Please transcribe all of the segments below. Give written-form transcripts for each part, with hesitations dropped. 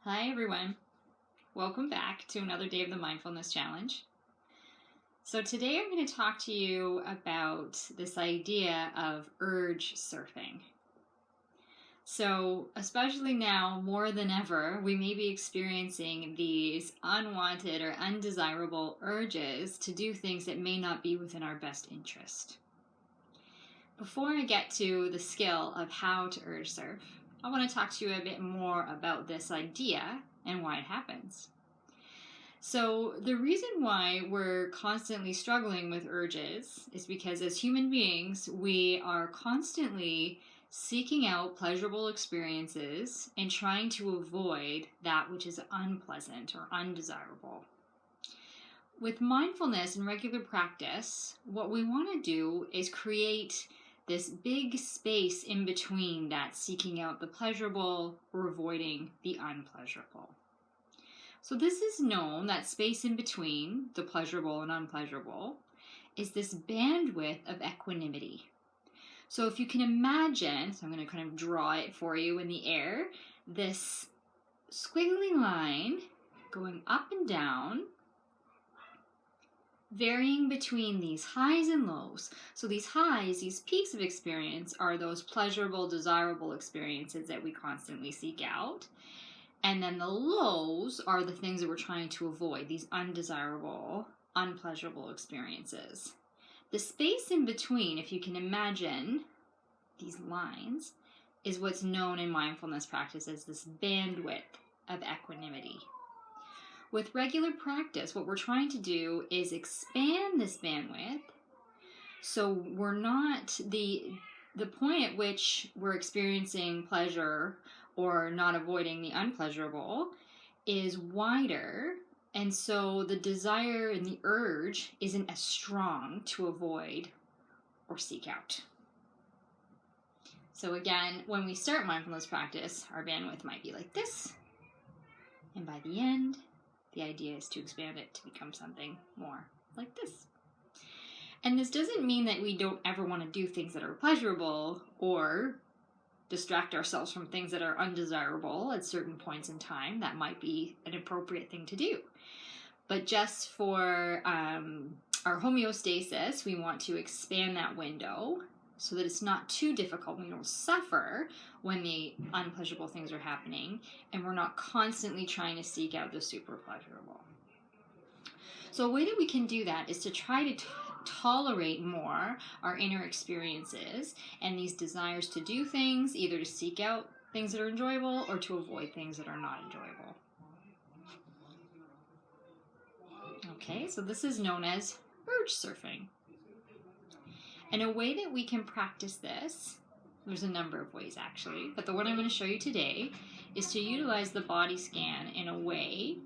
Hi everyone, welcome back to another day of the Mindfulness Challenge. So today I'm going to talk to you about this idea of urge surfing. So especially now, more than ever, we may be experiencing these unwanted or undesirable urges to do things that may not be within our best interest. Before I get to the skill of how to urge surf, I want to talk to you a bit more about this idea and why it happens. So the reason why we're constantly struggling with urges is because as human beings, we are constantly seeking out pleasurable experiences and trying to avoid that which is unpleasant or undesirable. With mindfulness and regular practice, what we want to do is create this big space in between that seeking out the pleasurable or avoiding the unpleasurable. So this is known, that space in between the pleasurable and unpleasurable is this bandwidth of equanimity. So if you can imagine, so I'm going to kind of draw it for you in the air, this squiggly line going up and down, varying between these highs and lows. So these highs, these peaks of experience, are those pleasurable, desirable experiences that we constantly seek out. And then the lows are the things that we're trying to avoid, these undesirable, unpleasurable experiences. The space in between, if you can imagine these lines, is what's known in mindfulness practice as this bandwidth of equanimity. With regular practice, what we're trying to do is expand this bandwidth so we're not the point at which we're experiencing pleasure or not avoiding the unpleasurable is wider, and so the desire and the urge isn't as strong to avoid or seek out. So again, when we start mindfulness practice, our bandwidth might be like this, and by the end, the idea is to expand it to become something more like this. And this doesn't mean that we don't ever want to do things that are pleasurable or distract ourselves from things that are undesirable at certain points in time. That might be an appropriate thing to do. But just for our homeostasis, we want to expand that window so that it's not too difficult. We don't suffer when the unpleasurable things are happening, and we're not constantly trying to seek out the super pleasurable. So a way that we can do that is to try to tolerate more our inner experiences and these desires to do things, either to seek out things that are enjoyable or to avoid things that are not enjoyable. Okay, so this is known as urge surfing. And a way that we can practice this, there's a number of ways actually, but the one I'm going to show you today is to utilize the body scan in a way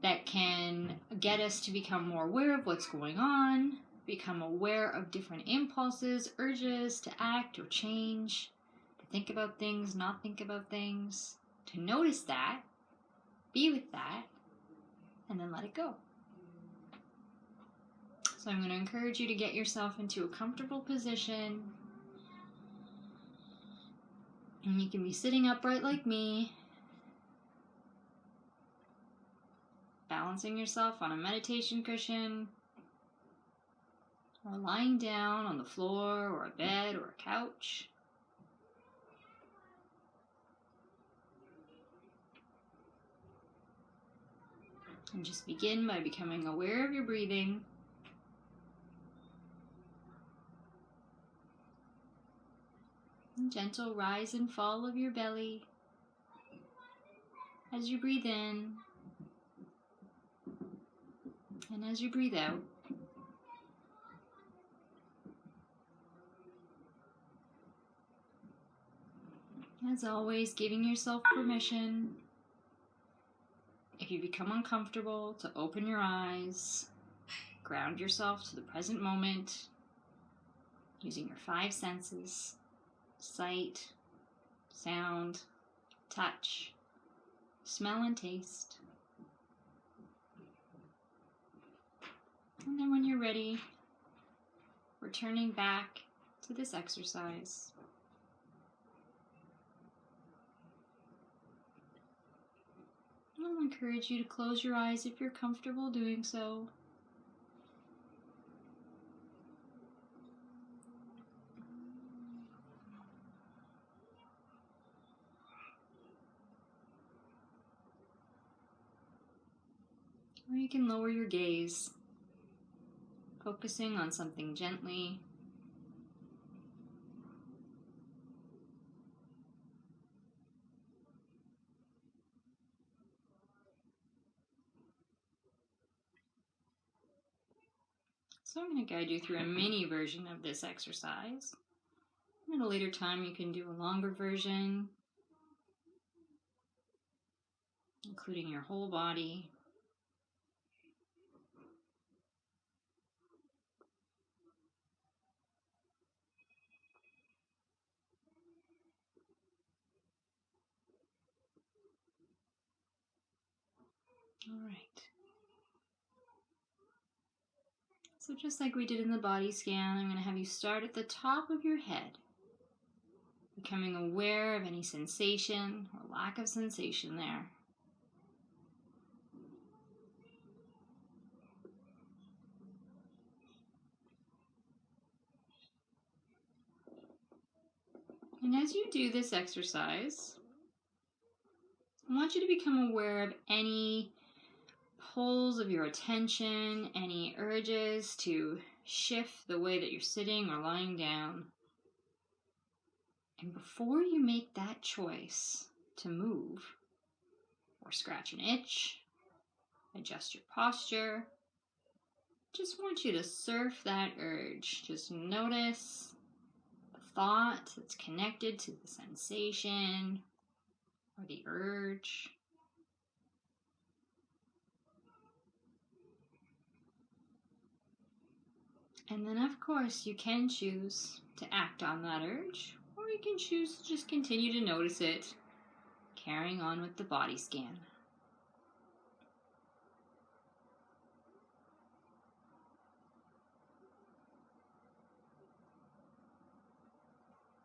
that can get us to become more aware of what's going on, become aware of different impulses, urges to act or change, to think about things, not think about things, to notice that, be with that, and then let it go. So I'm going to encourage you to get yourself into a comfortable position. And you can be sitting upright like me, balancing yourself on a meditation cushion, or lying down on the floor or a bed or a couch. And just begin by becoming aware of your breathing. And gentle rise and fall of your belly as you breathe in and as you breathe out. As always, giving yourself permission, if you become uncomfortable, to open your eyes, ground yourself to the present moment, using your 5 senses, sight, sound, touch, smell, and taste. And then when you're ready, returning back to this exercise. encourage you to close your eyes if you're comfortable doing so. Or you can lower your gaze, focusing on something gently. So I'm going to guide you through a mini version of this exercise. And at a later time, you can do a longer version, including your whole body. All right. So just like we did in the body scan, I'm going to have you start at the top of your head, becoming aware of any sensation or lack of sensation there. And as you do this exercise, I want you to become aware of any pulls of your attention, any urges to shift the way that you're sitting or lying down. And before you make that choice to move or scratch an itch, adjust your posture, just want you to surf that urge. Just notice the thought that's connected to the sensation or the urge. And then, of course, you can choose to act on that urge, or you can choose to just continue to notice it, carrying on with the body scan.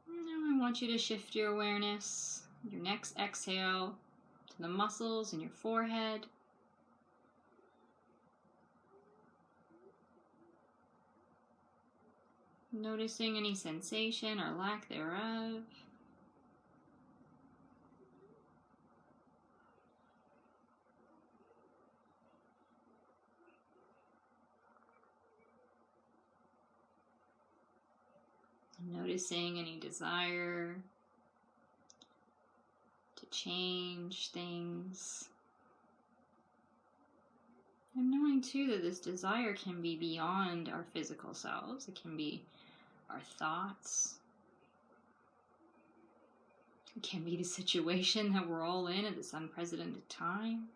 Now I want you to shift your awareness, your next exhale, to the muscles in your forehead. Noticing any sensation or lack thereof. Noticing any desire to change things. And knowing too that this desire can be beyond our physical selves. It can be our thoughts. It can be the situation that we're all in at this unprecedented time.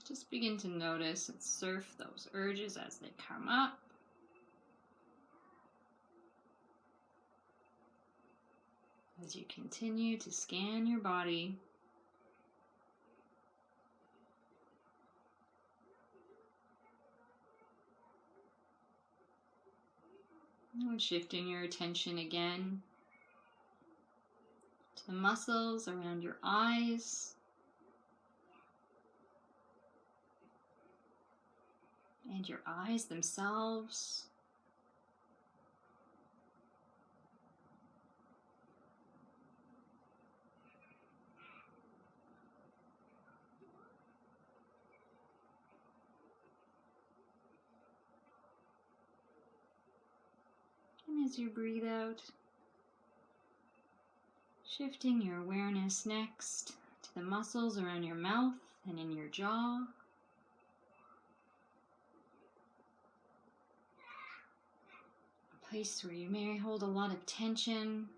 Just begin to notice and surf those urges as they come up. As you continue to scan your body, and shifting your attention again to the muscles around your eyes and your eyes themselves. And as you breathe out, shifting your awareness next to the muscles around your mouth and in your jaw. A place where you may hold a lot of tension.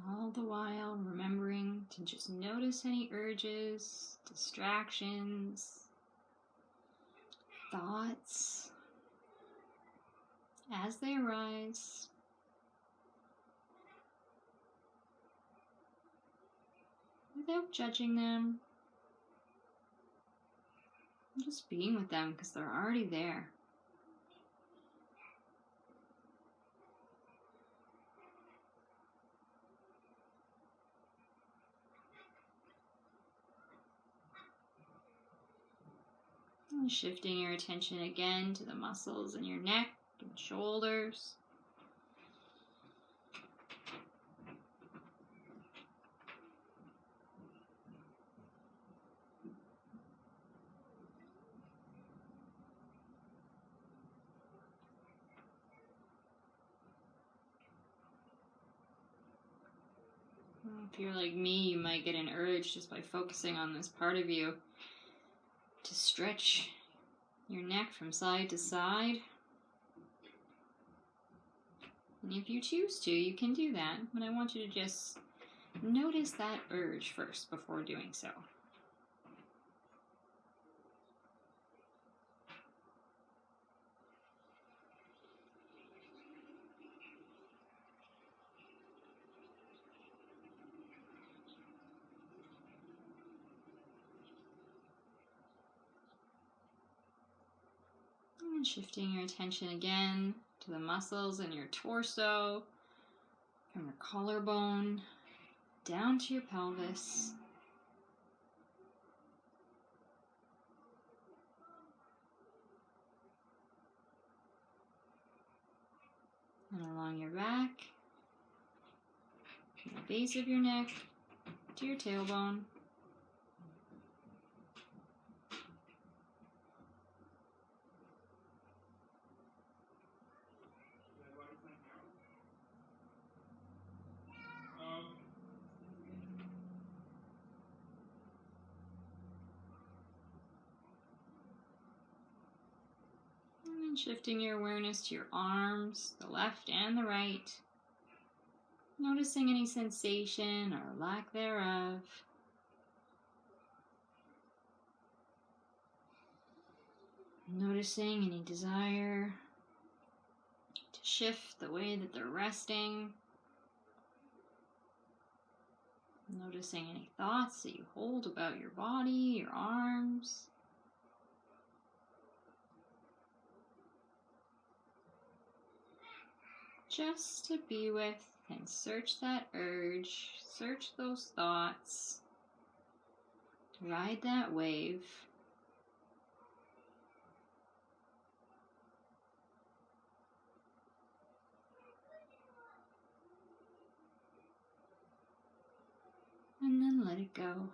All the while remembering to just notice any urges, distractions, thoughts as they arise. without judging them. Just being with them because they're already there. And shifting your attention again to the muscles in your neck and shoulders. If you're like me, you might get an urge just by focusing on this part of you to stretch your neck from side to side. And if you choose to, you can do that. But I want you to just notice that urge first before doing so. And shifting your attention again to the muscles in your torso, from your collarbone down to your pelvis. And along your back, from the base of your neck to your tailbone. And shifting your awareness to your arms, the left and the right. Noticing any sensation or lack thereof. Noticing any desire to shift the way that they're resting. Noticing any thoughts that you hold about your body, your arms. Just to be with and search that urge, search those thoughts, ride that wave. And then let it go.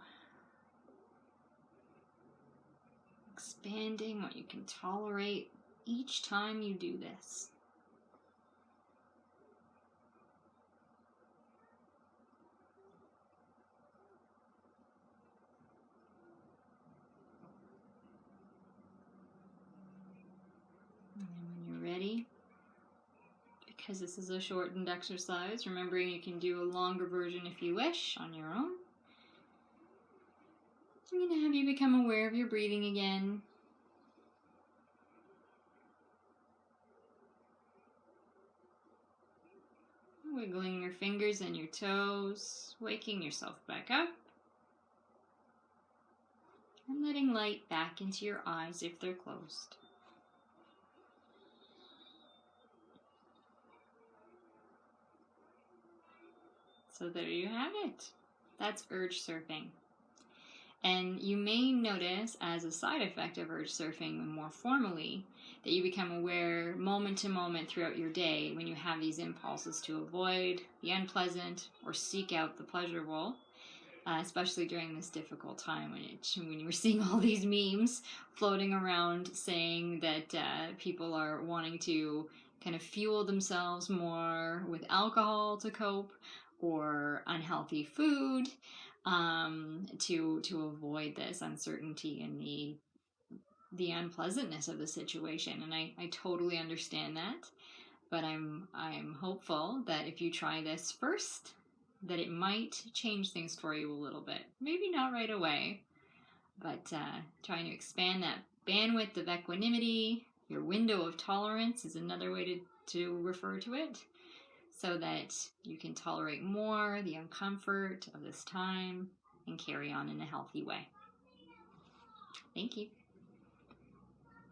Expanding what you can tolerate each time you do this. And then when you're ready, because this is a shortened exercise, remembering you can do a longer version if you wish on your own. I'm going to have you become aware of your breathing again. Wiggling your fingers and your toes, waking yourself back up. And letting light back into your eyes if they're closed. So there you have it. That's urge surfing. And you may notice as a side effect of urge surfing more formally that you become aware moment to moment throughout your day when you have these impulses to avoid the unpleasant or seek out the pleasurable, especially during this difficult time when you were seeing all these memes floating around saying that people are wanting to kind of fuel themselves more with alcohol to cope or unhealthy food to avoid this uncertainty and the unpleasantness of the situation. And I totally understand that, but I'm hopeful that if you try this first, that it might change things for you a little bit. Maybe not right away, but trying to expand that bandwidth of equanimity, your window of tolerance is another way to refer to it, so that you can tolerate more the uncomfort of this time. and carry on in a healthy way. Thank you.